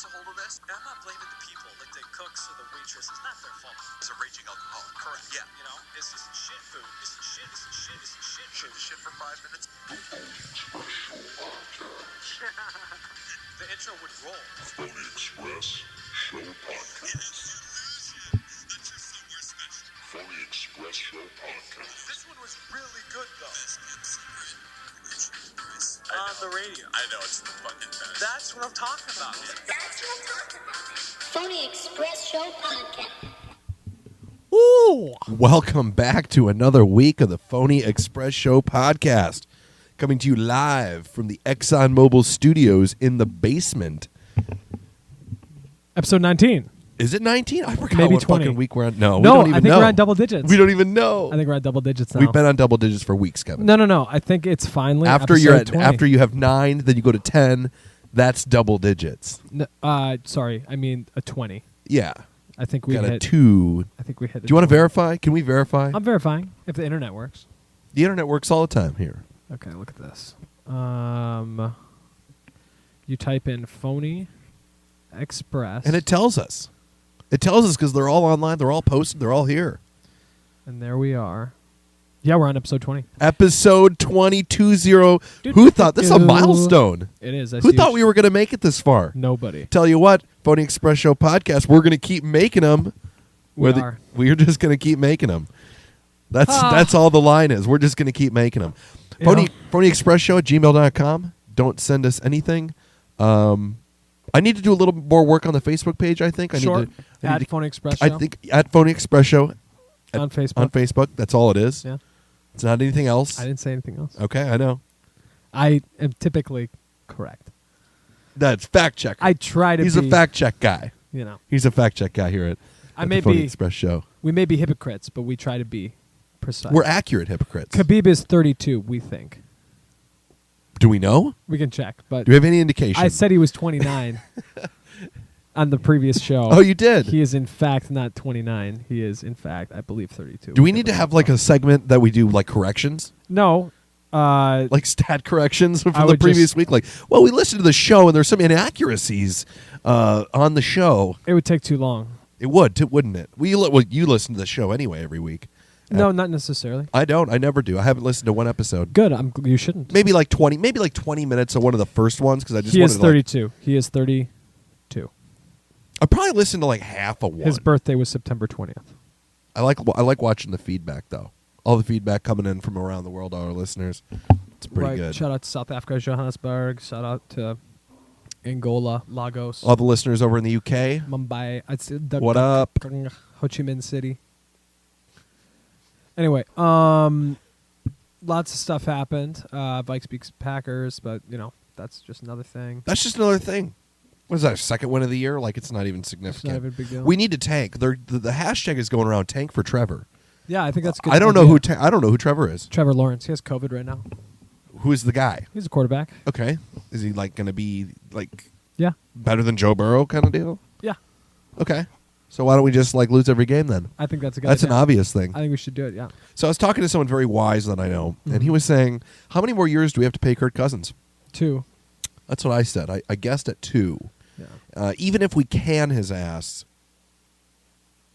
gets a hold of this, and I'm not blaming the people, like the cooks or the waitresses. Not their fault. It's a raging alcoholic. Correct. Yeah. You know, this isn't shit food. This is shit. This is shit. This is shit. Shit for 5 minutes. The intro would roll. Phony Express Show Podcast. Phony Express Show Podcast. This one was really good, though. On the radio. I know, it's the fucking best. That's what I'm talking about, man. Phony Express Show Podcast. Ooh! Welcome back to another week of the Phony Express Show Podcast. Coming to you live from the ExxonMobil studios in the basement. Episode 19. Is it 19? I forgot Maybe what 20. fucking week we're on. No, we No, don't even I think know. we're on double digits. We don't even know. I think we're at double digits now. We've been on double digits for weeks, Kevin. No. I think it's finally After episode you're at 20. after you have 9, then you go to 10. That's double digits. Sorry, I mean a 20. Yeah. I think we Got a hit 2. I think we hit. Do you want to verify? Can we verify? I'm verifying if the internet works. The internet works all the time here. Okay, look at this. You type in Phony Express, And it tells us. It tells us because they're all online. They're all posted. They're all here. and there we are. Yeah, we're on episode 20. Episode 220. Who thought this is a milestone? It is. That's Who thought huge. we were going to make it this far? Nobody. Tell you what, Phony Express Show Podcast, we're going to keep making them. We are. We're just going to keep making them. That's all the line is. We're just going to keep making them. Yeah. Phony Express Show at gmail.com. Don't send us anything. I need to do a little more work on the Facebook page, I think. I Sure. need to At Phony Express Show. I think at Phony Express Show on Facebook. on Facebook. That's all it is. Yeah. It's not anything else. I didn't say anything else. Okay, I know. I am typically correct. That's fact checker. I try to He's be. a fact check guy. You know, He's a fact check guy here at I the may Phony be. Express Show. We may be hypocrites, but we try to be precise. We're accurate hypocrites. Khabib is 32. We think Do we know? we can check, but Do we have any indication? I said he was 29 on the previous show. Oh, you did? He is in fact not 29. He is in fact, I believe, 32. Do we need to have like a segment that we do like corrections? No. Like stat corrections from I the would previous just- week? Like, well, we listened to the show and there's some inaccuracies on the show. It would take too long. It would, wouldn't it? Well, you listen to the show anyway every week. No, not necessarily. I don't. I never do. I haven't listened to one episode. Good. You shouldn't. Maybe like 20 minutes of one of the first ones because I just He wanted is to, like, 32. He is 32. I probably listened to like half of one. His birthday was September 20th. I like watching the feedback though. All the feedback coming in from around the world, our listeners. It's pretty good. Shout out to South Africa, Johannesburg. Shout out to Angola, Lagos, All the listeners over in the UK. Mumbai. What up? Ho Chi Minh City. Anyway, lots of stuff happened. Vikes beats Packers, but that's just another thing. That's just another thing. What is that? Second win of the year? Like it's not even significant. It's not even a big deal. We need to tank. The hashtag is going around. Tank for Trevor. Yeah, I think that's a good. I don't know idea. who. I don't know who Trevor is. Trevor Lawrence. He has COVID right now. Who is the guy? He's a quarterback. Okay. Is he like going to be like Yeah. better than Joe Burrow kind of deal? Yeah. Okay. So why don't we just like lose every game then? I think that's a good. That's an idea. obvious thing. I think we should do it. Yeah. So I was talking to someone very wise that I know, and he Mhm. was saying, "How many more years do we have to pay Kirk Cousins?" 2. That's what I said. I guessed at 2. Yeah. Even if we can his ass,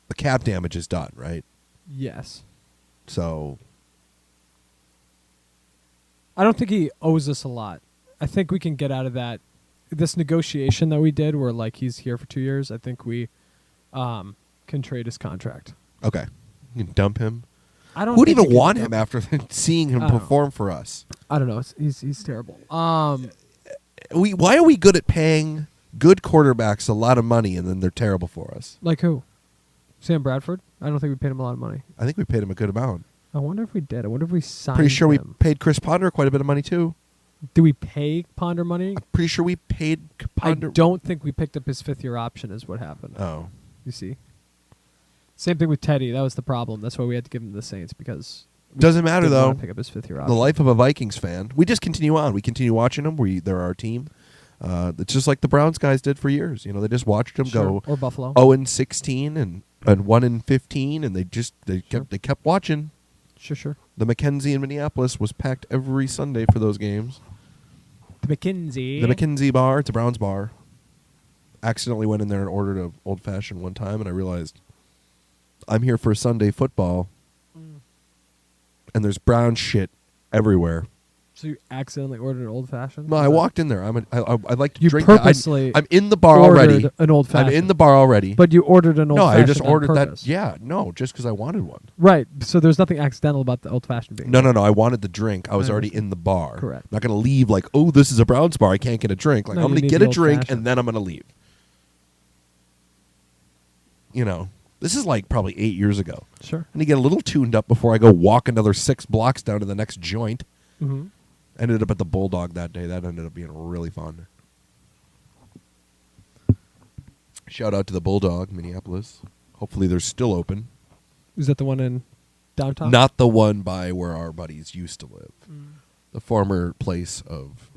the cap damage is done, right? Yes. So I don't think he owes us a lot. I think we can get out of that. This negotiation that we did, where like he's here for 2 years, I think we can trade his contract. okay, you can dump him. I don't. Who'd think even you can want dump- him after seeing him I don't know. perform for us? I don't know. He's terrible. Why are we good at paying good quarterbacks a lot of money and then they're terrible for us? Like who? Sam Bradford? I don't think we paid him a lot of money. I think we paid him a good amount. I wonder if we did. I wonder if we signed. Pretty sure we him. paid Chris Ponder quite a bit of money too. Did we pay Ponder money? I'm pretty sure we paid Ponder. I don't think we picked up his 5th-year option. Is what happened. Oh, You see. Same thing with Teddy. That was the problem. That's why we had to give him to the Saints because we doesn't matter didn't though. wanna pick up his 5th-year The option. life of a Vikings fan. We just continue on. We continue watching them. They're our team. It's just like the Browns guys did for years. They just watched them Sure. go Or Buffalo. 0-16 and 1-15, and they Sure. kept watching. Sure. The Mackenzie in Minneapolis was packed every Sunday for those games. The McKinsey. The McKinsey bar. It's a Browns bar. accidentally went in there and ordered an old fashioned one time, and I realized I'm here for Sunday football, and there's brown shit everywhere. So you accidentally ordered an old fashioned? No, I walked in there. I like to You drink. purposely I'm in the bar ordered already. an old fashioned. I'm in the bar already. But you ordered an old no, fashioned. I just ordered on that. purpose. Yeah, no, just because I wanted one. Right. So there's nothing accidental about the old fashioned being. No. I wanted the drink. I was I already understand. in the bar. Correct. I'm not going to leave like, oh, this is a Browns bar. I can't get a drink. Like, No, I'm you going to need get the a drink old-fashioned. and then I'm going to leave. You know, this is like probably 8 years ago. Sure. And to get a little tuned up before I go walk another 6 blocks down to the next joint. Mm-hmm. Ended up at the Bulldog that day. That ended up being really fun. Shout out to the Bulldog, Minneapolis. Hopefully they're still open. Is that the one in downtown? Not the one by where our buddies used to live. The former place of...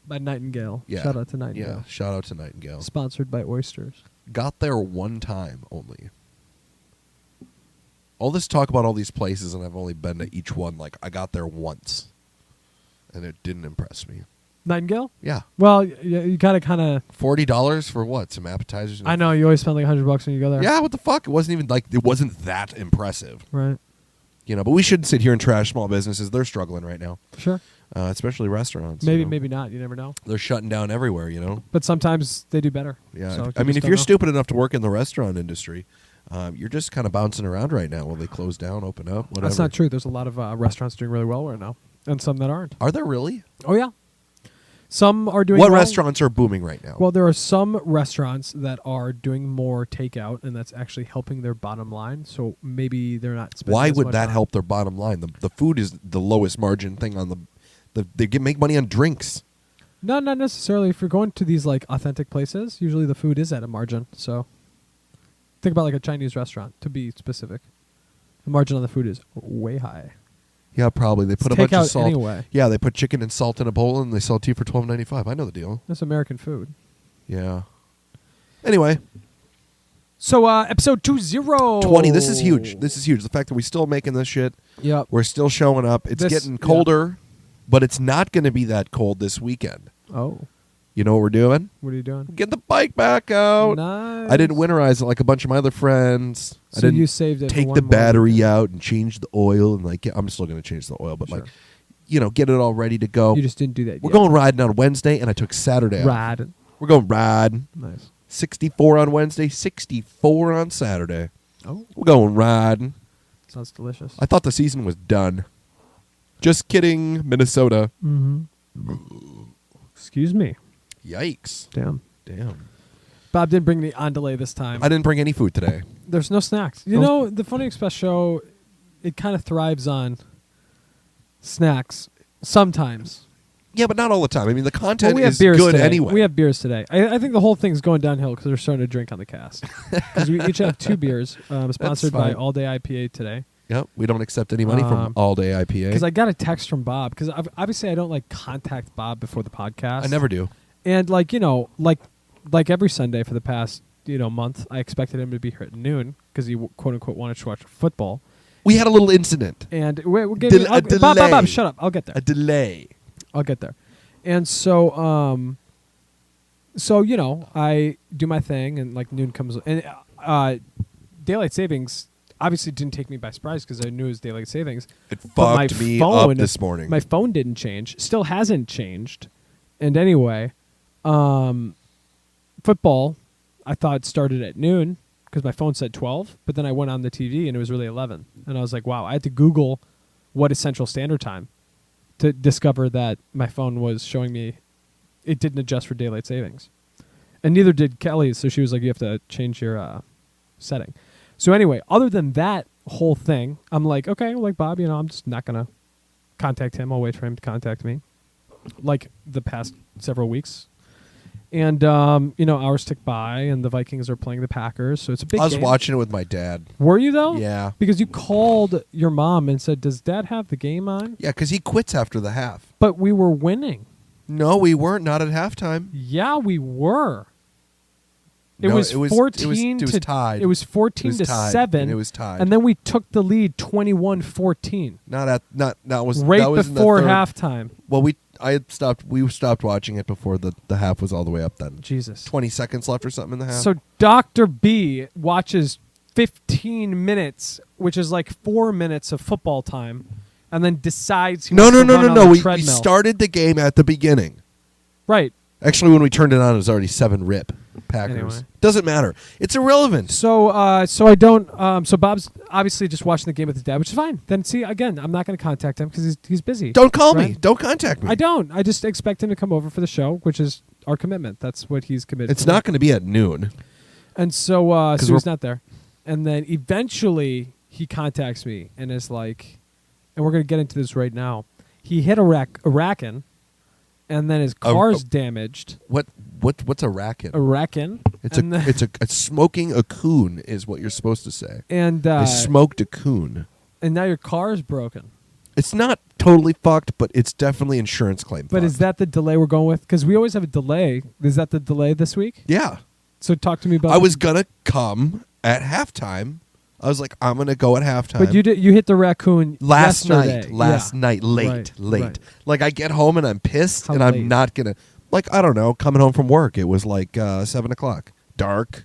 By Nightingale. Yeah. Shout out to Nightingale. Yeah, shout out to Nightingale. Sponsored by Oysters. Got there one time only. All this talk about all these places, and I've only been to each one. Like, I got there once. And it didn't impress me. Nightingale? Yeah. Well, you gotta kind of. $40 for what? Some appetizers? And I know you always spend like $100 when you go there. Yeah, what the fuck? It wasn't even like, it wasn't that impressive. Right. You know, but we shouldn't sit here and trash small businesses. They're struggling right now, Sure. especially restaurants. Maybe, you know? maybe not. You never know. They're shutting down everywhere, you know? But sometimes they do better. Yeah. So I mean, just if don't you're know. stupid enough to work in the restaurant industry, you're just kind of bouncing around right now while they close down, open up, whatever. That's not true. There's a lot of restaurants doing really well right now, and some that aren't. Are there really? Oh yeah. Some are doing What well. restaurants are booming right now? Well, there are some restaurants that are doing more takeout, and that's actually helping their bottom line. So maybe they're not spending Why as would much that on- help their bottom line? The food is the lowest margin thing on they make money on drinks. No, not necessarily. If you're going to these like authentic places, usually the food is at a margin. So think about like a Chinese restaurant, to be specific. The margin on the food is way high. Yeah, probably. They put a It's bunch of takeout salt. anyway. Yeah, they put chicken and salt in a bowl and they sell it to you for $12.95. I know the deal. That's American food. Yeah. Anyway, So episode 20. 20. This is huge. This is huge. The fact that we're still making this shit. Yep. We're still showing up. It's getting colder, but it's not going to be that cold this weekend. Oh, You know what we're doing? what are you doing? Get the bike back out. Nice. I didn't winterize it like a bunch of my other friends. I So didn't you saved it for take one the more battery weekend. out and change the oil and like I'm still going to change the oil, but Sure. like get it all ready to go. You just didn't do that. We're yet. going riding on Wednesday, and I took Saturday off. Rad. We're going riding. Nice. 64 on Wednesday, 64 on Saturday. Oh, We're going riding. sounds delicious. I thought the season was done. Just kidding, Minnesota. Mm-hmm. Excuse me. Yikes. Damn. Damn. Bob didn't bring the on delay this time. I didn't bring any food today. There's no snacks. You know, the Funny Express show, it kind of thrives on snacks sometimes. Yeah, but not all the time. I mean, the content we have is beers good today. anyway. We have beers today. I think the whole thing's going downhill because we're starting to drink on the cast. Because we each have 2 beers, sponsored by fine. All Day IPA today. Yep, we don't accept any money from All Day IPA. Because I got a text from Bob. Because obviously I don't like contact Bob before the podcast. I never do. And like every Sunday for the past month, I expected him to be here at noon because he quote unquote wanted to watch football. We had a little incident. And we're getting A Bob, delay. shut up! I'll get there. A delay. I'll get there. And so, I do my thing, and like noon comes, and daylight savings obviously didn't take me by surprise because I knew it was daylight savings. It But my fucked me phone- up this morning. My phone didn't change, still hasn't changed. And anyway, football, I thought started at noon because my phone said 12, but then I went on the TV and it was really 11. And I was like, wow, I had to Google what is Central Standard Time to discover that my phone was showing me it didn't adjust for daylight savings. And neither did Kelly, so she was like, you have to change your setting. So anyway, other than that whole thing, I'm like, okay, well, like Bob, I'm just not going to contact him. I'll wait for him to contact me, like the past several weeks. And, hours tick by, and the Vikings are playing the Packers, so it's a big I was game. watching it with my dad. Were you, though? Yeah. Because you called your mom and said, does Dad have the game on? Yeah, because he quits after the half. But we were winning. No, we weren't. Not at halftime. Yeah, we were. It No, was 14 it was to tied. It was 14 It was to tied, 7. and it was tied. And then we took the lead 21-14 Not that was right that was in the before third. halftime. Well, We stopped watching it before the half was all the way up. Then Jesus. 20 seconds left or something in the half. So Dr. B watches 15 minutes, which is like 4 minutes of football time, and then decides he no. wants to run on the We treadmill. started the game at the beginning. Right. Actually, when we turned it on, it was already 7-rip Packers. Anyway. Doesn't matter. It's irrelevant. So I don't. So Bob's obviously just watching the game with his dad, which is fine. Then see again, I'm not going to contact him because he's busy. Don't call me. right? Don't contact me. I don't. I just expect him to come over for the show, which is our commitment. That's what he's committed. It's to. not going to be at noon. And so we're- he's not there. And then eventually he contacts me and is like, and we're going to get into this right now. He hit a rackin', and then his car's damaged. What's a racket? A rackin'. It's and a smoking a coon is what you're supposed to say. And I smoked a coon. and now your car is broken. It's not totally fucked, but it's definitely insurance claim. But fucked. is that the delay we're going with? Because we always have a delay. Is that the delay this week? Yeah. So talk to me about. I was gonna come at halftime. I was like, I'm gonna go at halftime. But you hit the raccoon last yesterday. night, late. Right. Like I get home and I'm pissed, How and late? I'm not gonna. Like I don't know, coming home from work, it was like 7:00, dark.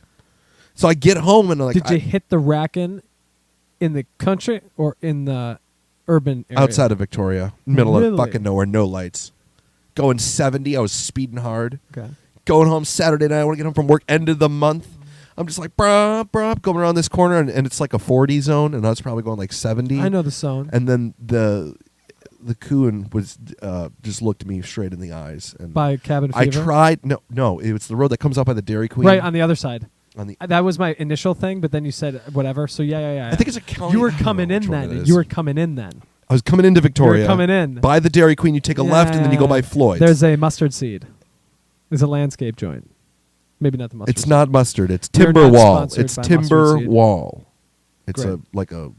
So I get home and like Did you hit the rackin' in the country or in the urban area? outside of Victoria, middle of Really? fucking nowhere, no lights. Going 70, I was speeding hard. Okay. Going home Saturday night, I want to get home from work, end of the month. I'm just like, bruh, going around this corner, and it's like a 40 zone, and I was probably going like 70. I know the zone. And then the coon was just looked me straight in the eyes. And By Cabin Fever? I tried. No, it was the road that comes up by the Dairy Queen. Right, on the other side. On the, That was my initial thing, but then you said whatever. So yeah. I think it's a county. You were I don't coming know in which one it then. is. You were coming in then. I was coming into Victoria. You were coming in. By the Dairy Queen, you take a left, and then you go by Floyd's. There's a mustard seed. There's a landscape joint. Maybe not the mustard It's seed. not mustard. It's We are Timber not Wall. sponsored It's by Timber Mustard Seed. Wall. It's Great. like a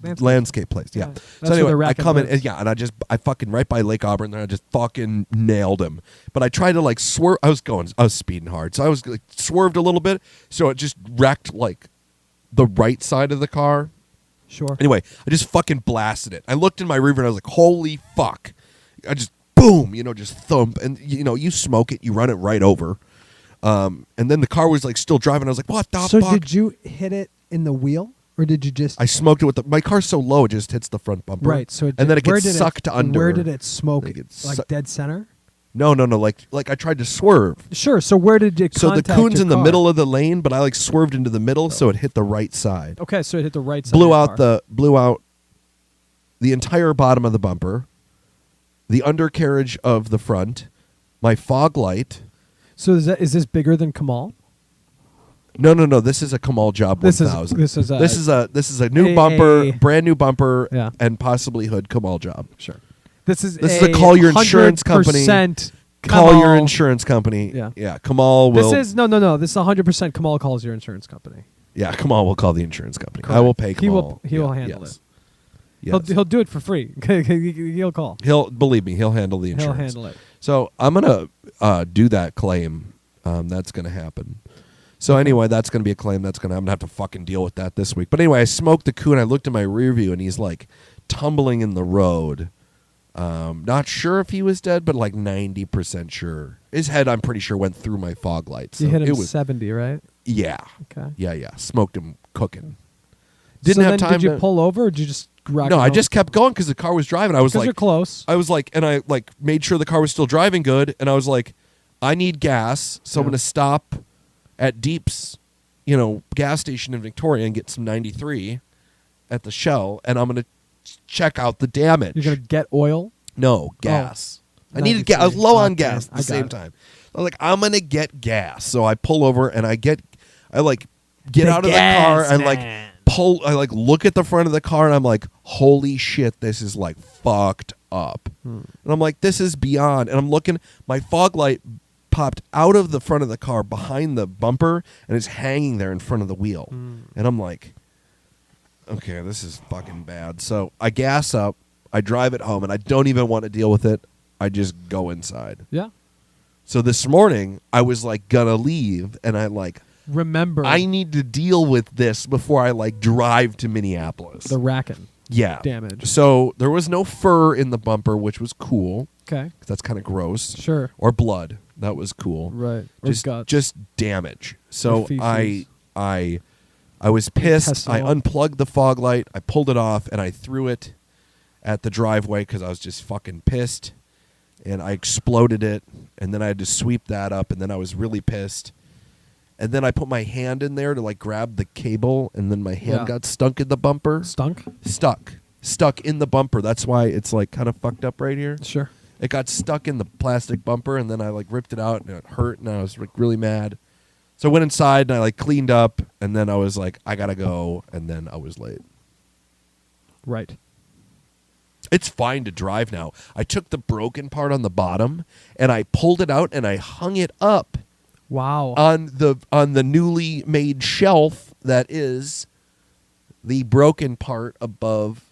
Landscape. landscape place. Yeah. That's So where anyway, the I racket come in, lives. and I fucking right by Lake Auburn there. I just fucking nailed him. But I tried to like swerve. I was speeding hard, so I was like swerved a little bit. So it just wrecked like the right side of the car. Sure. Anyway, I just fucking blasted it. I looked in my rearview and I was like, holy fuck. I just boom, just thump, and you smoke it, you run it right over. And then the car was like still driving. I was like, what the So fuck? did you hit it in the wheel, or did you just? I smoked it with my car's so low, it just hits the front bumper. Right. So and then it where gets did sucked under. Where did it smoke? It gets Like suck- dead center. No. Like I tried to swerve. Sure. So where did it? So the contact coon's your in the car? middle of the lane, but I like swerved into the middle, so it hit the right side. Okay, so it hit the right side. Blew of your out car. the entire bottom of the bumper, the undercarriage of the front, my fog light. So is this bigger than Kamal? No. This is a Kamal Job This is 1000. this is a This is a new a- bumper, brand new bumper, Yeah. and possibly hood Kamal Job. sure. This is a call your insurance company. 100% Call your Kamal. insurance company. Yeah. Yeah. Kamal will. This is no. This is 100% Kamal calls your insurance company. Yeah, Kamal will call the insurance company. I Correct. will pay Kamal. He will Yeah, handle yes. it. Yes. He'll do it for free. He'll call. He'll believe me. He'll handle the He'll insurance. handle it. So I'm gonna do that claim. That's gonna happen. So anyway, that's gonna be a claim. I'm gonna have to fucking deal with that this week. But anyway, I smoked the coon. I looked in my rear view, and he's like tumbling in the road. Not sure if he was dead, but like 90% sure. His head, I'm pretty sure, went through my fog light. So You hit him it was 70, right? yeah. Okay. Yeah. Smoked him cooking. So Didn't have then time. Did you to, pull over, or did you just rock? No, and I roll? just kept going because the car was driving. I was because like, you're close. I was like, and I like made sure the car was still driving good, and I was like, I need gas, so I'm Yeah. gonna stop at Deep's, gas station in Victoria and get some 93 at the Shell, and I'm gonna check out the damage. You're gonna get oil. No gas. I 93. needed gas. I was low on Okay, gas at I the got same it. time. I was like, I'm gonna get gas, so I pull over and I get The out of the car gas and like man. I like look at the front of the car and I'm like, holy shit, this is like fucked up. And I'm like, this is beyond. And I'm looking, my fog light popped out of the front of the car behind the bumper and it's hanging there in front of the wheel. And I'm like, okay, this is fucking bad. So I gas up, I drive it home, and I don't even want to deal with it. I just go inside. Yeah. So this morning I was like gonna leave, and I like, Remember I need to deal with this before I like drive to Minneapolis. the rackin'. Yeah. damage. So there was no fur in the bumper, which was cool. Okay. 'Cause that's kind of gross. Sure. Or blood. That was cool. Right. Or guts. Just damage. So Or feces. I was pissed. I Intestinal. unplugged the fog light. I pulled it off and I threw it at the driveway because I was just fucking pissed. And I exploded it. And then I had to sweep that up. And then I was really pissed. And then I put my hand in there to like grab the cable. And then my hand Yeah. got stuck in the bumper. Stunk? Stuck in the bumper. That's why it's like kind of fucked up right here. Sure. It got stuck in the plastic bumper, and then I like ripped it out, and it hurt, and I was like really mad. So I went inside and I like cleaned up, and then I was like, I gotta go, and then I was late. Right. It's fine to drive now. I took the broken part on the bottom, and I pulled it out, and I hung it up Wow. on the newly made shelf that is the broken part above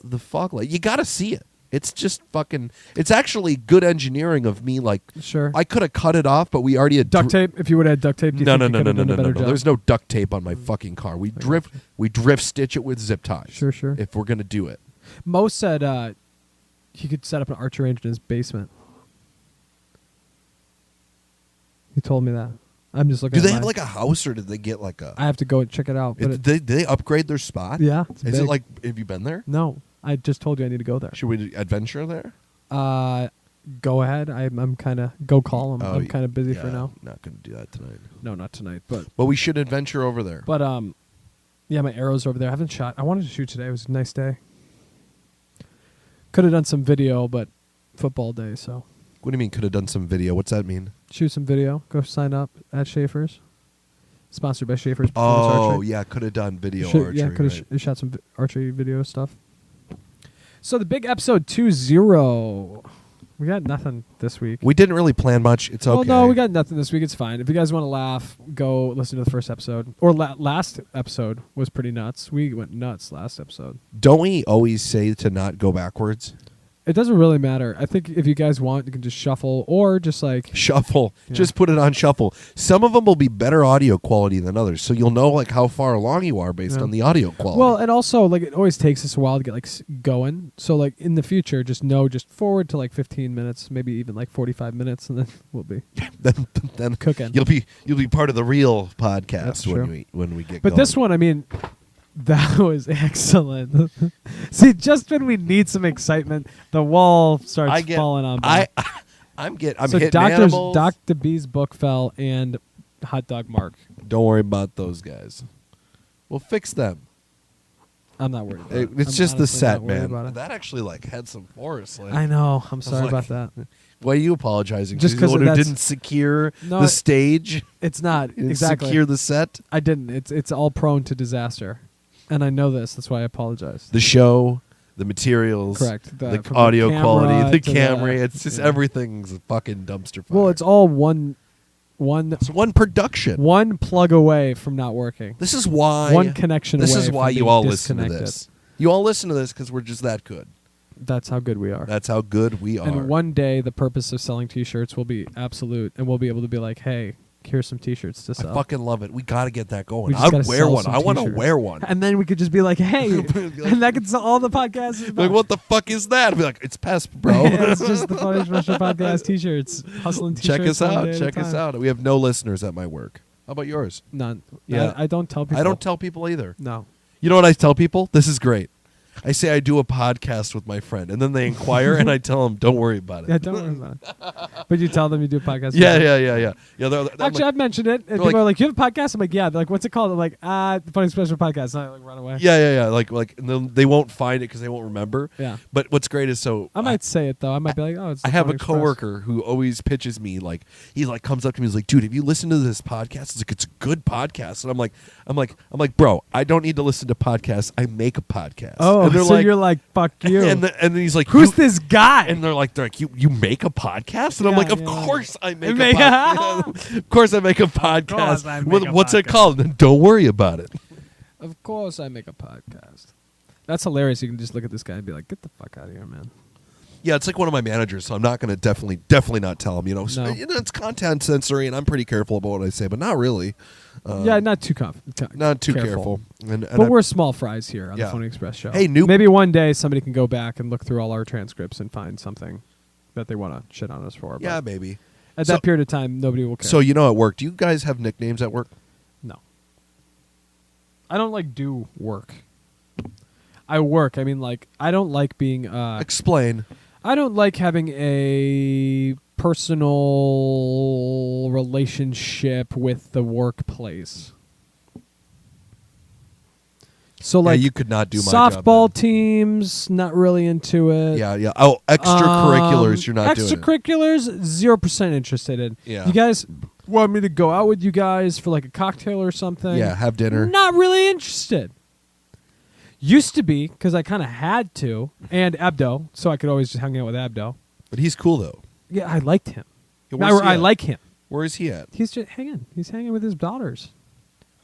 the fog light. You gotta see it. It's just fucking. It's actually good engineering of me. Like, Sure. I could have cut it off, but we already had Duct tape. If you would have had duct tape, do you No, think no, you no, could no, have no, done no, a no, better no. job? There's no duct tape on my fucking car. We drift stitch it with zip ties. Sure, sure. If we're gonna do it, Mo said he could set up an archery range in his basement. He told me that. I'm just looking. do at they have mine. like a house or did they get like a? I have to go and check it out. But Did they upgrade their spot? yeah, it's Is it big. like? Have you been there? No, I just told you I need to go there. Should we adventure there? Go ahead. I'm kind of go call him. I'm kind of busy for yeah, now. Not gonna do that tonight. No, not tonight. But We should adventure over there. yeah, my arrows are over there. I haven't shot. I wanted to shoot today. It was a nice day. Could have done some video, but football day. So What do you mean? Could have done some video. What's that mean? shoot some video. Go sign up at Schaefer's. Sponsored by Schaefer's Performance Oh Archery. yeah, could have done video Should- archery. yeah, could have right. shot some archery video stuff. So the big episode 20. We got nothing this week. We didn't really plan much. It's okay. Well, no, we got nothing this week. It's fine. If you guys want to laugh, go listen to the first episode. Or last episode was pretty nuts. We went nuts last episode. Don't we always say to not go backwards? It doesn't really matter. I think if you guys want, you can just shuffle or just like Shuffle. Yeah. Just put it on shuffle. Some of them will be better audio quality than others, so you'll know like how far along you are based Yeah. on the audio quality. well, and also like it always takes us a while to get like going. So like in the future, just forward to like 15 minutes, maybe even like 45 minutes, and then we'll be then cooking. you'll be part of the real podcast That's when true. we get But going. this one, I mean, that was excellent. See, just when we need some excitement, the wall starts falling on. I'm so hitting Doctor animals. B's book fell and Hot Dog Mark. Don't worry about those guys. We'll fix them. I'm not worried about it. It's I'm just the honestly set, not worried man. about it. That actually like had some force. Like, I know. I'm sorry like- about that. why are you apologizing? Just Just because 'cause the one who that's- didn't secure No, the stage, It's not didn't exactly. secure the set, I didn't. It's all prone to disaster, and I know this. That's why I apologize. the show, the materials, Correct. the From audio camera quality, the to camera. It's just yeah. everything's a fucking dumpster fire. Well, it's all one it's one production. one plug away from not working. This is why One connection This away is from why you being all listen to disconnected. this. You all listen to this because we're just that good. That's how good we are. That's how good we are. And one day, the purpose of selling T-shirts will be absolute, and we'll be able to be like, "Hey, here's some T-shirts to I sell." fucking love it. We got to get that We going. just I'd gotta wear sell one. some I want to T-shirts. wear one. And then we could just be like, "Hey," and that could sell all the podcasts. Like, what the fuck is that? I'd be like, it's Pest, bro. It's just the Funny Special Podcast T-shirts. Hustling T-shirts. Check us one out. day at a Check us time. out. We have no listeners at my work. How about yours? None. Yeah. I don't tell people. I don't tell people either. No. You know what I tell people? This is great. I say I do a podcast with my friend, and then they inquire, and I tell them, "Don't worry about it." Yeah, don't worry about it. But you tell them you do a podcast. Yeah. I'm I'm Actually, I've mentioned it, and they're people like- are like, "You have a podcast?" I'm like, "Yeah." They're like, "What's it called?" I'm like, the Funny Special Podcast." And I like run away. yeah. Like, and then they won't find it because they won't remember. Yeah. But what's great is I might say it though. I might be like, "Oh, it's." I the have Funny a Express." coworker who always pitches me like he like comes up to me. He's like, "Dude, have you listened to this podcast?" It's like it's a good podcast, and I'm like, bro, I don't need to listen to podcasts. I make a podcast. Oh, and they're so you're like, "Fuck you." and then he's like, Who's "You-" this guy? And they're like, you make a podcast, and I'm Yeah, like, of yeah. course I make Make- a podcast. Of course I make a podcast. I make a What's it podcast. called? Then don't worry about it. Of course, I make a podcast. That's hilarious. You can just look at this guy and be like, "Get the fuck out of here, man." Yeah, it's like one of my managers, so I'm not going to definitely not tell him. So, No. it's content sensory, and I'm pretty careful about what I say, but not really. Yeah, not too Not too careful. And But we're small fries here on Yeah. the Phony Express show. Hey, maybe one day somebody can go back and look through all our transcripts and find something that they want to shit on us for. yeah, But maybe. at So- that period of time, nobody will care. So at work, do you guys have nicknames at work? No. I don't do work. I work. I mean, I don't like being. Explain. I don't like having a personal relationship with the workplace. So Yeah, you could not do my softball job. teams, not really into it. Yeah. Oh, extracurriculars, you're not doing it. Extracurriculars, 0% interested in. Yeah. You guys want me to go out with you guys for a cocktail or something? Yeah, have dinner. Not really interested. Used to be, because I kind of had to, and Abdo, so I could always just hang out with Abdo. But he's cool, though. Yeah, I liked him. Yeah, where's he I at? like him. Where is he at? He's just hanging. He's hanging with his daughters.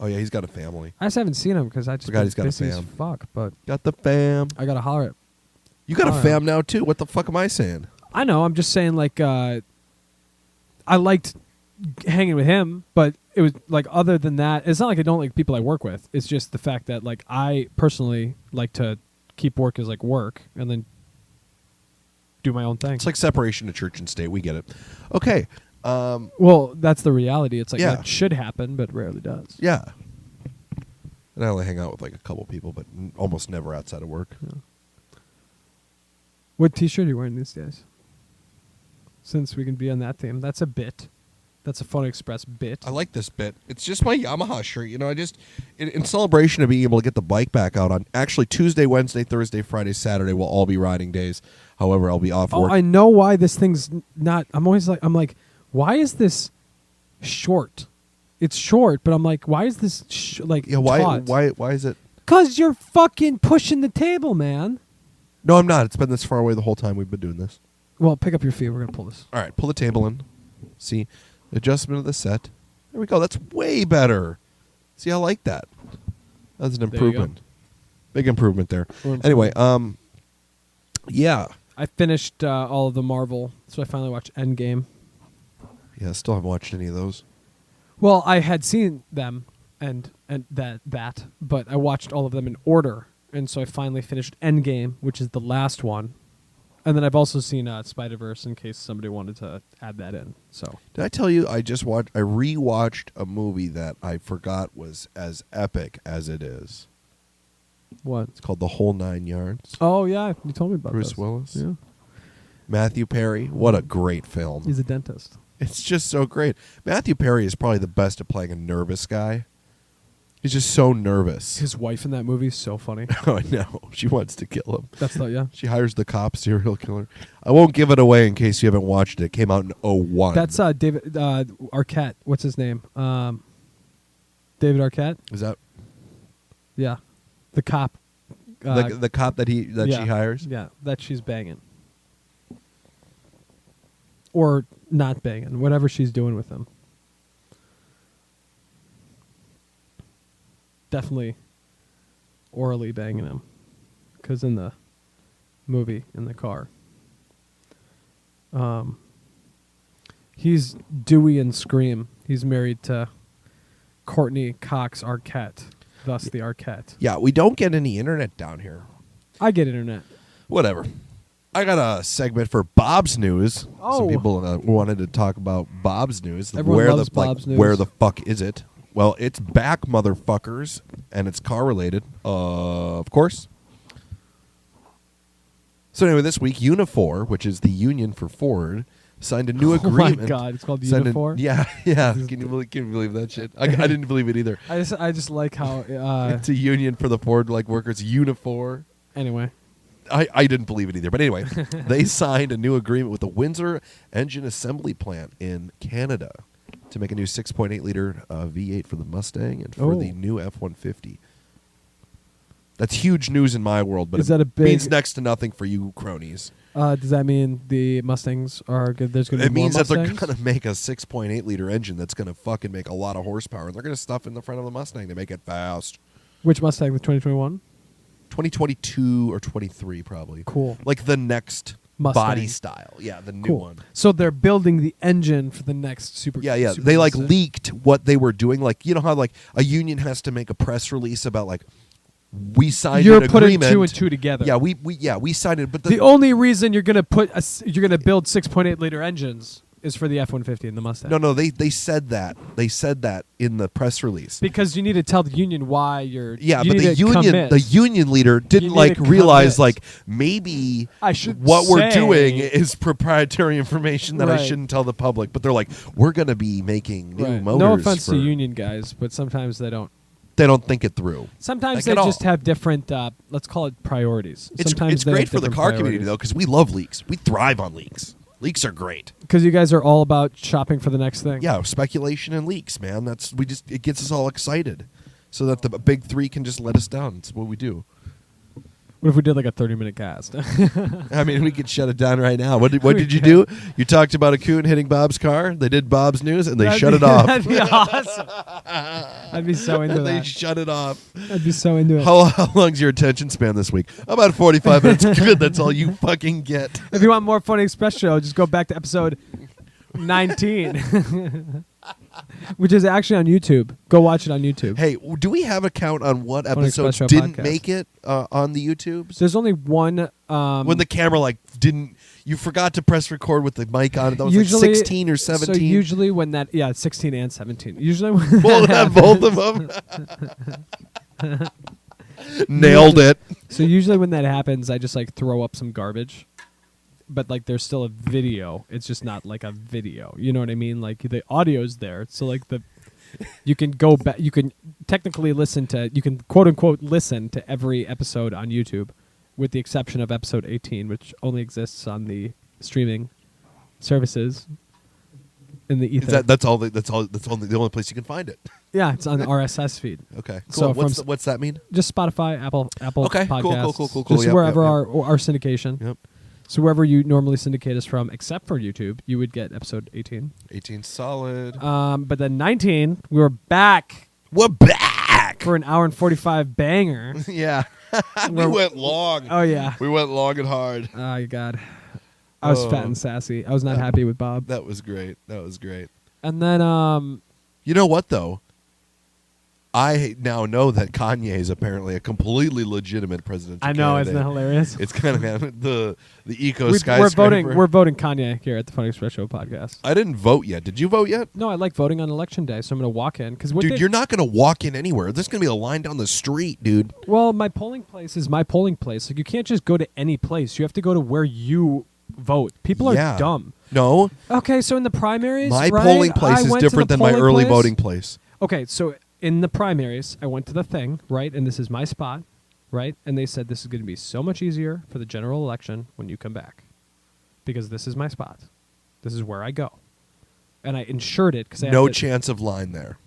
Oh, yeah, he's got a family. I just haven't seen him because I just Forgot he's got a busy as fam. fuck. But Got the fam. I gotta holler at. You got a All right. fam now, too. What the fuck am I saying? I know. I'm just saying, I liked hanging with him, but it was other than that, it's not like I don't like people I work with. It's just the fact that I personally like to keep work as work and then do my own thing. It's like separation of church and state. We get it. Okay. Well, that's the reality. It's Yeah. that should happen, but rarely does. Yeah. And I only hang out with a couple people, but almost never outside of work. What T-shirt are you wearing these days? Since we can be on that theme, that's a bit. That's a Phony Express bit. I like this bit. It's just my Yamaha shirt. I just in celebration of being able to get the bike back out on actually Tuesday, Wednesday, Thursday, Friday, Saturday will all be riding days. However, I'll be off Oh, work. I know why this thing's not. I'm like, why is this short? It's short, but I'm like, why is this yeah, why is it? Because you're fucking pushing the table, man. No, I'm not. It's been this far away the whole time we've been doing this. Well, pick up your feet. We're gonna pull this. All right, pull the table in. See, adjustment of the set. There we go. That's way better. See, I like that. That's an There you improvement. Big improvement there. We're Anyway, yeah. I finished all of the Marvel, so I finally watched Endgame. Yeah, still haven't watched any of those. Well, I had seen them and that, but I watched all of them in order, and so I finally finished Endgame, which is the last one, and then I've also seen Spider-Verse in case somebody wanted to add that in. So Did I tell you I rewatched a movie that I forgot was as epic as it is. what? It's called The Whole Nine Yards. Oh yeah, you told me about Bruce this. Willis. Yeah, Matthew Perry. What a great film. he's a dentist. It's just so great. Matthew Perry is probably the best at playing a nervous guy. He's just so nervous. His wife in that movie is so funny. Oh, I know. She wants to kill him. That's the yeah. She hires the cop serial killer. I won't give it away in case you haven't watched it. It came out in 2001. That's David Arquette. What's his name? David Arquette. Is that Yeah, the cop. the cop that she hires? Yeah, that she's banging. Or not banging, whatever she's doing with him. Definitely orally banging him. Because in the movie, in the car, he's Dewey in Scream. He's married to Courtney Cox Arquette, thus the Arquette. Yeah, we don't get any internet down here. I get internet. Whatever. I got a segment for Bob's News. Oh. Some people wanted to talk about Bob's News. Everyone loves Bob's News. Where the fuck is it? Well, it's back, motherfuckers, and it's car related, of course. So anyway, this week, Unifor, which is the union for Ford, signed a new agreement. Oh my God, it's called Signed Unifor? Yeah. Can you believe that shit? I didn't believe it either. I just like how It's a union for the Ford workers, Unifor. anyway. I didn't believe it either. But anyway, they signed a new agreement with the Windsor Engine Assembly Plant in Canada to make a new 6.8-liter V8 for the Mustang and for the new F-150. That's huge news in my world, but Is that a big- means next to nothing for you cronies. Does that mean the Mustangs are good? There's going to It be more means that they're Mustangs? going to make a 6.8-liter engine that's going to fucking make a lot of horsepower, and they're going to stuff in the front of the Mustang to make it fast. Which Mustang? The 2021? 2022 or 23 probably. Cool. Like the next Mustang. body style. Yeah, the new Cool. one. So they're building the engine for the next Super. Yeah. Super They like Six. leaked what they were doing. Like, you know how like a union has to make a press release about like we signed You're an putting agreement. 2 and 2 together. Yeah, we signed it. But The only reason you're gonna build 6.8 liter engines is for the F-150 and the Mustang. no, they said that. They said that in the press release. Because you need to tell the union why you're. Yeah, you but need to commit. the union leader didn't need like to realize commit. like maybe I should what we're say- doing is proprietary information that I Right. shouldn't tell the public. But they're like, we're going to be making new Right. motors. No offense for, to union guys, but sometimes they don't. They don't think it through. Sometimes Like they at all. just have different. Let's call it priorities. It's Sometimes they great have for the different car community priorities. though, because we love leaks. We thrive on leaks. Leaks are great. Because you guys are all about shopping for the next thing. Yeah, speculation and leaks, man. It gets us all excited, so that the big three can just let us down. It's what we do. What if we did like a 30-minute cast? I mean, we could shut it down right now. What did you do? You talked about a coon hitting Bob's car. They did Bob's news, and they shut it off. That'd be awesome. I'd be so into They that. shut it off. I'd be so into it. How long's your attention span this week? About 45 minutes. Good. That's all you fucking get. If you want more Funny Express show, just go back to episode 19, which is actually on YouTube. Go watch it on YouTube. Hey, do we have a count on what Funny Express episodes Show didn't podcast. make it on the YouTubes? There's only one. When the camera like didn't, you forgot to press record with the mic on it. That was usually like 16 or 17. So usually when that 16 and 17. Usually when We'll that have both of them. Nailed it. So usually when that happens, I just like throw up some garbage. But like there's still a video. It's just not like a video. You know what I mean? Like the audio's there. So like you can go back. You can technically listen to. You can quote unquote listen to every episode on YouTube, with the exception of episode 18, which only exists on the streaming services in the ether. That's all. That's only the only place you can find it. Yeah, it's on the RSS feed. Okay. Cool. So What's that mean? Just Spotify, Apple Okay, cool, Podcasts. cool. Just Yep, wherever yep, our syndication. Yep. So wherever you normally syndicate us from, except for YouTube, you would get episode 18. 18 solid. But then 19, we were back We're back. for an hour and 45 banger. Yeah. we We're- went long. Oh yeah. We went long and hard. Oh God. I was fat and sassy. I was not happy with Bob. That was great. And then You know what though? I now know that Kanye is apparently a completely legitimate presidential I know, candidate. isn't that hilarious? It's kind of the eco We're skyscraper. voting Kanye here at the Funny Express Show podcast. I didn't vote yet. Did you vote yet? No, I like voting on election day, so I'm going to walk in because Dude, you're not going to walk in anywhere. There's going to be a line down the street, dude. Well, my polling place is my polling place. Like you can't just go to any place. You have to go to where you vote. People are Yeah. dumb. No, Okay, so in the primaries, my right, polling place I is went to different the than my polling early place. voting place. Okay, so in the primaries, I went to the thing, right? And this is my spot, right? And they said this is going to be so much easier for the general election when you come back. Because this is my spot. This is where I go. And I insured it because No chance of line there.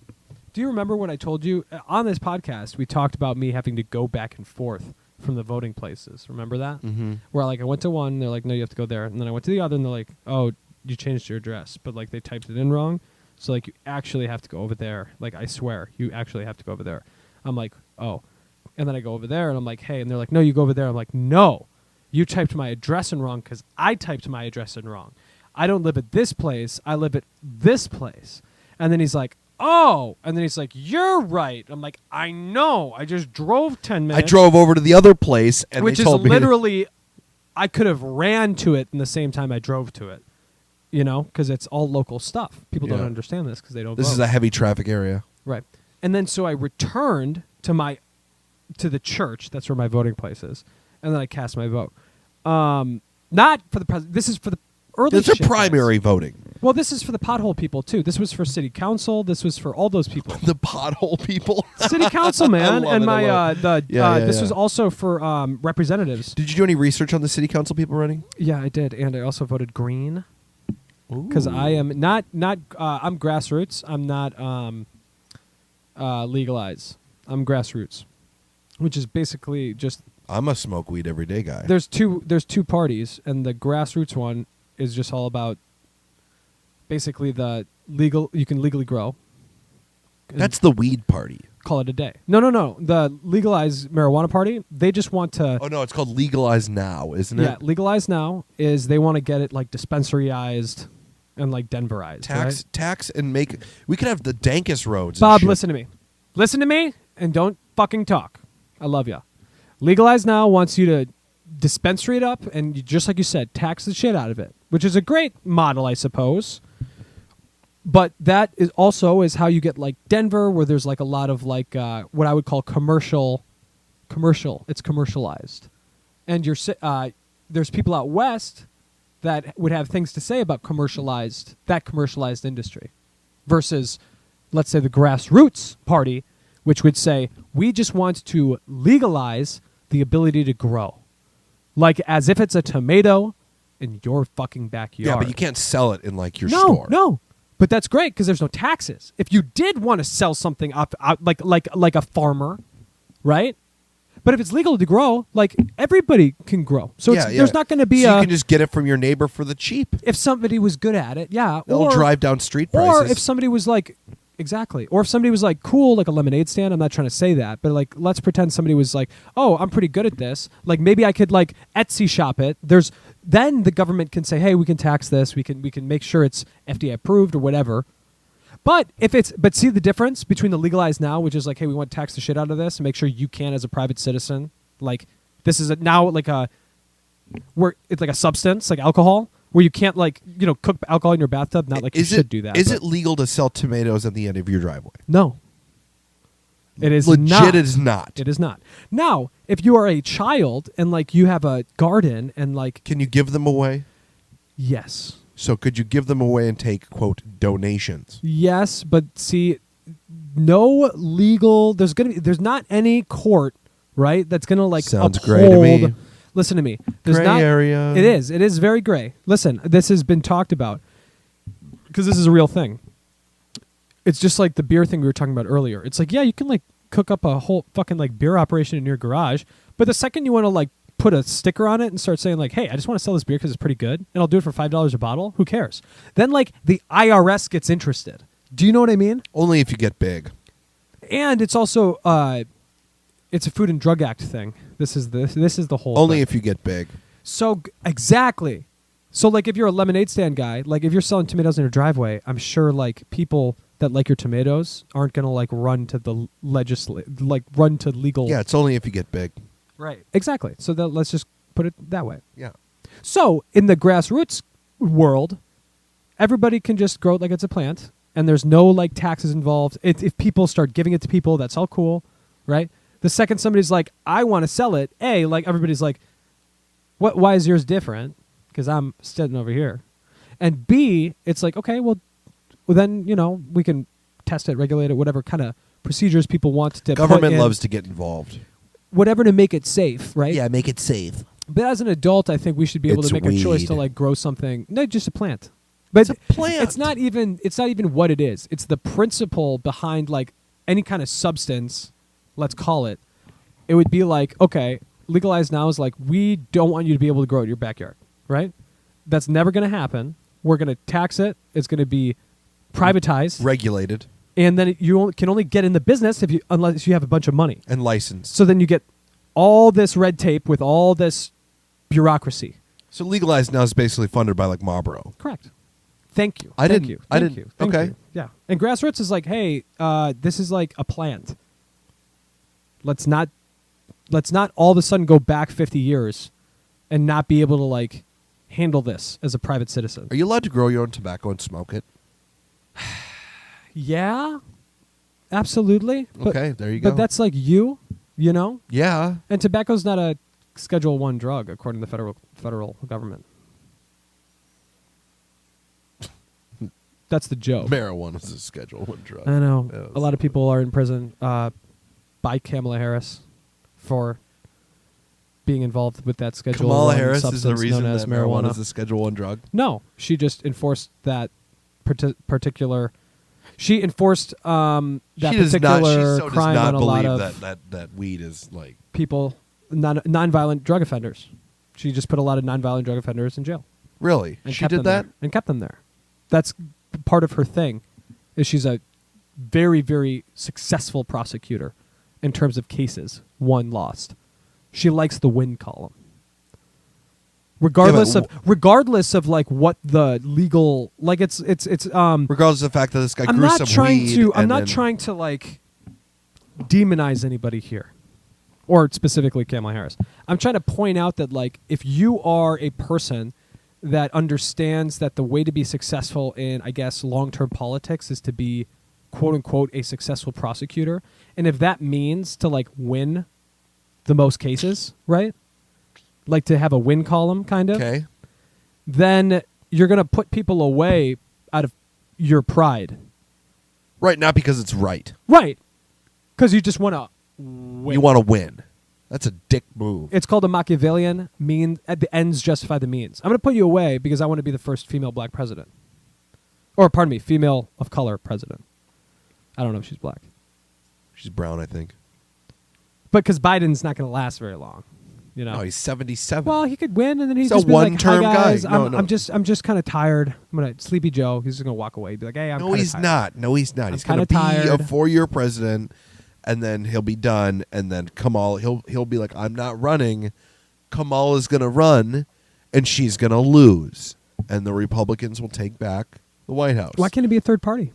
Do you remember what I told you? On this podcast, we talked about me having to go back and forth from the voting places. Remember that? Mm-hmm. Where like I went to one, they're like, no, you have to go there. And then I went to the other, and they're like, oh, you changed your address. But like they typed it in wrong. So like you actually have to go over there. Like I swear, you actually have to go over there. I'm like, oh. And then I go over there, and I'm like, hey. And they're like, no, you go over there. I'm like, no. You typed my address in wrong because I typed my address in wrong. I don't live at this place. I live at this place. And then he's like, oh. And then he's like, you're right. I'm like, I know. I just drove 10 minutes. I drove over to the other place, and which they is told me literally, I could have ran to it in the same time I drove to it. You know, because it's all local stuff. People don't Yeah. understand this because they don't this vote. is a heavy traffic area. Right. And then so I returned to the church. That's where my voting place is. And then I cast my vote. Not for the president. This is for the early These are shit, guys. primary voting. Well, this is for the pothole people, too. This was for city council. This was for all those people. The pothole people. City council, man. love And it, I my love this yeah. was also for representatives. Did you do any research on the city council people running? Yeah, I did. And I also voted green. Because I am not I'm grassroots. I'm not legalized. I'm grassroots, which is basically just I'm a smoke weed every day guy. there's two parties, and the grassroots one is just all about basically the legal. You can legally grow. That's the weed party. call it a day. No. The legalized marijuana party, they just want to. Oh no, it's called Legalize Now, isn't it? Yeah, legalize now is they want to get it like dispensaryized and like Denverized. Tax and make. We could have the dankest roads. and Bob, shit. listen to me. Listen to me and don't fucking talk. I love you. Legalize Now wants you to dispensary it up and just like you said, tax the shit out of it, which is a great model, I suppose. But that is also is how you get like Denver, where there's like a lot of like what I would call commercial. It's commercialized, and there's people out west that would have things to say about commercialized industry, versus, let's say, the grassroots party, which would say we just want to legalize the ability to grow, like as if it's a tomato in your fucking backyard. Yeah, but you can't sell it in like your store. No. But that's great because there's no taxes. If you did want to sell something out like a farmer, right? But if it's legal to grow, like everybody can grow. So there's not going to be you can just get it from your neighbor for the cheap. if somebody was good at it, yeah. They'll drive down street prices. Or if somebody was like, exactly. Or if somebody was like cool, like a lemonade stand. I'm not trying to say that, but like let's pretend somebody was like, oh, I'm pretty good at this. Like maybe I could like Etsy shop it. Then the government can say, hey, we can tax this. We can make sure it's FDA approved or whatever. But see the difference between the legalized now, which is like, hey, we want to tax the shit out of this and make sure you can as a private citizen. Like this is where it's like a substance, like alcohol, where you can't like, cook alcohol in your bathtub. Not like you should do that. Is it legal to sell tomatoes at the end of your driveway? No. It is Legit, not. it is not. It is not. Now, if you are a child and like you have a garden and like, Can you give them away? yes. So could you give them away and take, quote, donations? Yes, but see, no legal. There's not any court, right? That's gonna like Sounds uphold. gray to me. Listen to me. There's Gray not, area. It is. It is very gray. Listen, this has been talked about because this is a real thing. It's just like the beer thing we were talking about earlier. It's like, yeah, you can like cook up a whole fucking like beer operation in your garage, but the second you want to like put a sticker on it and start saying like, hey, I just want to sell this beer because it's pretty good and I'll do it for $5 a bottle, who cares? Then like the IRS gets interested. Do you know what I mean? Only if you get big. And it's also it's a Food and Drug Act thing. This is the whole Only thing. if you get big. So exactly. So like if you're a lemonade stand guy, like if you're selling tomatoes in your driveway, I'm sure like people that like your tomatoes aren't gonna like run to the run to legal. Yeah, it's only if you get big. Right. Exactly. So let's just put it that way. Yeah. So in the grassroots world, everybody can just grow it like it's a plant, and there's no like taxes involved. If people start giving it to people, that's all cool, right? The second somebody's like, I want to sell it, like everybody's like, what? Why is yours different? Because I'm sitting over here. And B, it's like, okay, well then we can test it, regulate it, whatever kind of procedures people want to. Government put in, loves to get involved. whatever to make it safe, right? Yeah, make it safe. But as an adult, I think we should be able It's to make a choice weed. to like grow something. No, just a plant. But It's a plant. It's not even what it is. It's the principle behind like any kind of substance, let's call it. It would be like, okay, legalized now is like, we don't want you to be able to grow it in your backyard, right? That's never going to happen. We're going to tax it. It's going to be privatized. Regulated And then you can only get in the business unless you have a bunch of money. and licensed. So then you get all this red tape with all this bureaucracy. So Legalized Now is basically funded by like Marlboro. Correct. Thank you. I Thank didn't- you. I Thank didn't- you. Thank okay. you. Yeah. And grassroots is like, hey, this is like a plant. Let's not all of a sudden go back 50 years and not be able to like handle this as a private citizen. Are you allowed to grow your own tobacco and smoke it? Yeah. Absolutely. Okay, there you go. But that's like you know? Yeah. And tobacco's not a Schedule 1 drug according to the federal government. That's the joke. Marijuana is a Schedule 1 drug. I know. Yeah, A lot of people are in prison by Kamala Harris for being involved with that Schedule 1 Kamala Harris is substance the reason known as that marijuana is marijuana. a Schedule 1 drug? No, she just enforced that particular. She enforced that She does not, particular she so crime does not on a lot believe of that weed is like... people, non-violent drug offenders. She just put a lot of non-violent drug offenders in jail. Really? And She kept did them that? there, and kept them there. That's part of her thing. Is she's a very, very successful prosecutor in terms of cases won, lost. She likes the win column. Regardless of like what the legal, like it's regardless of the fact that this guy I'm grew not some trying weed. to I'm and not then- trying to like demonize anybody here, or specifically Kamala Harris. I'm trying to point out that like if you are a person that understands that the way to be successful in, I guess, long-term politics is to be quote unquote a successful prosecutor, and if that means to like win the most cases, right? Like to have a win column, kind of. Okay. Then you're going to put people away out of your pride. Right, not because it's right. Right. Because you just want to win. You want to win. That's a dick move. It's called a Machiavellian mean. At the ends justify the means. I'm going to put you away because I want to be the first female black president. Or, pardon me, female of color president. I don't know if she's black. She's brown, I think. But because Biden's not going to last very long. You know? Oh, he's 77. Well, he could win, and then he'd He's just a be like, one-term "Hi guys, guy. No, I'm just kind of tired. I'm gonna Sleepy Joe. He's just gonna walk away. Be like, hey, I'm no, kinda he's tired." not. No, he's not. He's kinda going to be a tired. 4-year president, and then he'll be done. And then Kamala, he'll be like, I'm not running. Kamala's going to run, and she's going to lose, and the Republicans will take back the White House. Why can't it be a third party?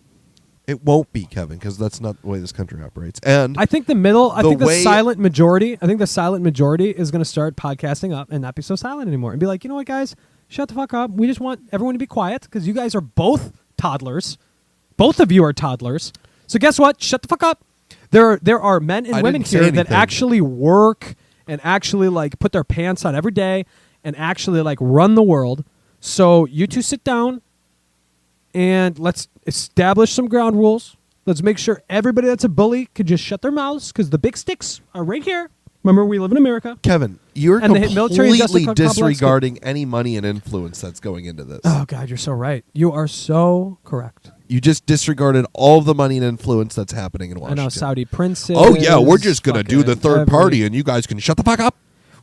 It won't be, Kevin, because that's not the way this country operates. And I think the middle. I The think the way- silent majority. I think the silent majority is going to start podcasting up and not be so silent anymore, and be like, you know what, guys, shut the fuck up. We just want everyone to be quiet because you guys are both toddlers. Both of you are toddlers. So guess what? Shut the fuck up. There are men and I women didn't say here that anything. actually work and actually like put their pants on every day and actually like run the world. So you two sit down and let's establish some ground rules. Let's make sure everybody that's a bully could just shut their mouths because the big sticks are right here. Remember, we live in America. Kevin, you're And the military completely industrial complex- disregarding any money and influence that's going into this. Oh, God, you're so right. You are so correct. You just disregarded all of the money and influence that's happening in I Washington. know Saudi princes. Oh, yeah, we're just going to do the fucking third every- party, and you guys can shut the fuck up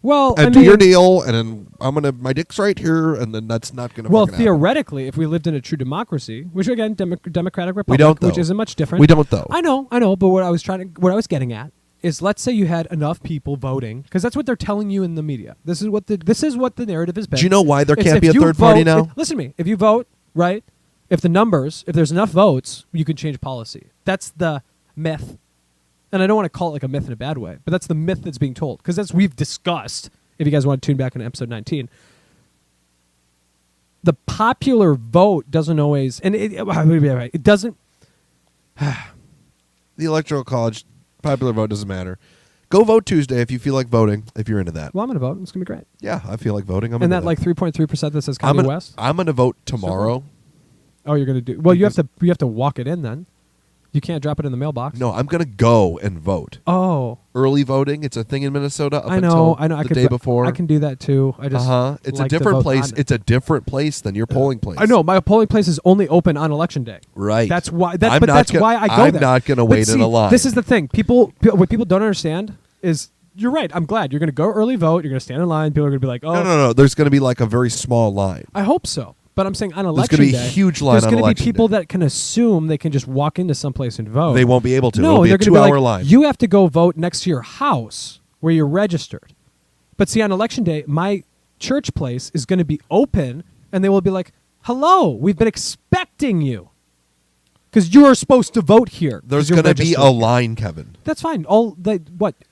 Well, and I do mean, your deal, and then my dick's right here, and then that's not going to well, fucking happen. theoretically, if we lived in a true democracy, which again, Democratic Republic, We don't, which though. isn't much different. We don't, though. I know. But what I was getting at is, let's say you had enough people voting, because that's what they're telling you in the media. This is what the narrative has been. Do you know why there It's can't if be a you third party vote- now? Listen to me. If you vote, right, if there's enough votes, you can change policy. That's the myth. And I don't want to call it like a myth in a bad way, but that's the myth that's being told. Because as we've discussed, if you guys want to tune back on episode 19, the popular vote doesn't always, and it doesn't. The Electoral College popular vote doesn't matter. Go vote Tuesday if you feel like voting, if you're into that. Well, I'm going to vote. It's going to be great. Yeah, I feel like voting. I'm And into that like 3.3% that says I'm Kanye gonna, West. I'm going to vote tomorrow. Oh, you're going to do. Well, you have to walk it in then. You can't drop it in the mailbox. No, I'm going to go and vote. Oh, Early voting, it's a thing in Minnesota up I know. until I the could day before. I can do that too. I just It's like a to different vote place. on- It's a different place than your polling place. I know my polling place is only open on election day. Right. That's why. I'm But not that's gonna- why I go I'm there. not gonna But wait in see, a line. This is the thing. What people don't understand is you're right. I'm glad you're going to go early vote. You're going to stand in line. People are going to be like, oh, No. There's going to be like a very small line. I hope so. But I'm saying on There's election gonna be day, a huge line there's on gonna be election people day. that can assume they can just walk into someplace and vote. They won't be able to. No, It'll be they're a going to be 2-hour like, line. you have to go vote next to your house where you're registered. But see, on election day, my church place is going to be open, and they will be like, hello, we've been expecting you. Because you are supposed to vote here. 'cause There's you're going to be a registered. line, Kevin. That's fine. All the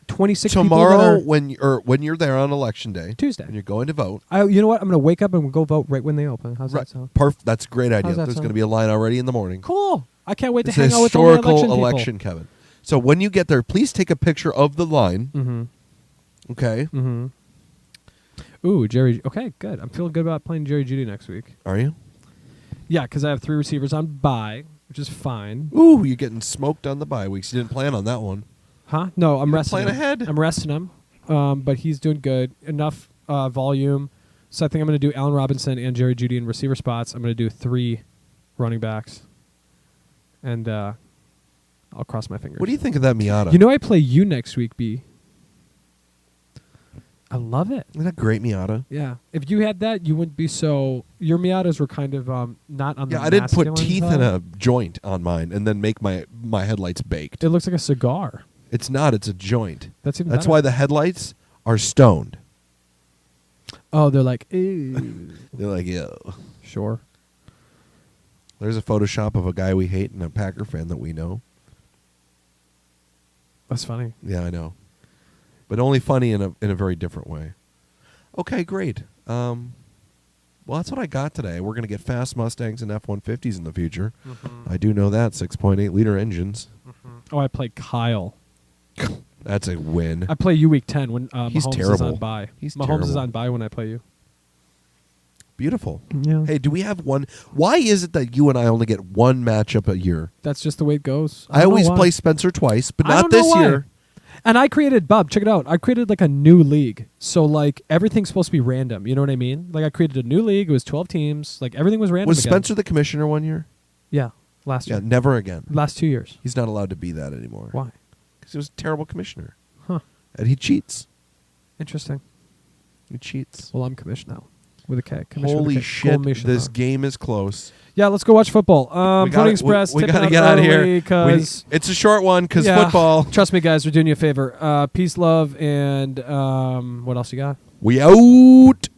26 people Tomorrow, that are when you're there on election day, Tuesday. and you're going to vote. You know what? I'm going to wake up and we'll go vote right when they open. How's that sound? That's a great idea. How's that There's sound? going to be a line already in the morning. Cool. I can't wait to It's a hang out with all the historical election election, Kevin. So when you get there, please take a picture of the line. Mm-hmm. Okay. Mm-hmm. Ooh, Jerry. Okay, good. I'm feeling good about playing Jerry Judy next week. Are you? Yeah, because I have 3 receivers on bye, which is fine. Ooh, you're getting smoked on the bye weeks. You didn't plan on that one. Huh? No, I'm You're resting playing him. ahead. I'm resting him, but he's doing good. Enough volume. So I think I'm going to do Allen Robinson and Jerry Judy in receiver spots. I'm going to do 3 running backs, and I'll cross my fingers. What do you think of that Miata? You know, I play you next week, B. I love it. Isn't that great Miata? Yeah. If you had that, you wouldn't be so. Your Miatas were kind of not on the. Yeah, I didn't put masculine teeth side. in a joint on mine and then make my headlights baked. It looks like a cigar. It's not. It's a joint. That's even That's better. why the headlights are stoned. Oh, they're like, ew. They're like, yo. Sure. There's a Photoshop of a guy we hate and a Packer fan that we know. That's funny. Yeah, I know. But only funny in a very different way. Okay, great. Well, that's what I got today. We're going to get fast Mustangs and F-150s in the future. I do know that. 6.8-liter engines. Oh, I play Kyle. That's a win. I play you week 10 when He's Mahomes is terrible. on bye. He's Mahomes is terrible. on bye when I play you. Beautiful. Yeah. Hey, do we have one? Why is it that you and I only get one matchup a year? That's just the way it goes. I don't know always why. play Spencer twice, but I not don't know this why. year. And I created, Bob, check it out. I created like a new league. So like everything's supposed to be random. You know what I mean? Like I created a new league. It was 12 teams. Like everything was random Was again. Spencer the commissioner one year? Yeah. Last Yeah, year. never again. Last 2 years. He's not allowed to be that anymore. Why? Because he was a terrible commissioner. Huh. And he cheats. Interesting. He cheats. Well, I'm commissioned now. With a K. Commissioned with Holy a K. shit, Commissioned this now. game is close. Yeah, let's go watch football. We Voting gotta- Express. we tipping got to get out of here. early 'cause- It's a short one because Yeah. football. Trust me, guys. We're doing you a favor. Peace, love, and what else you got? We out.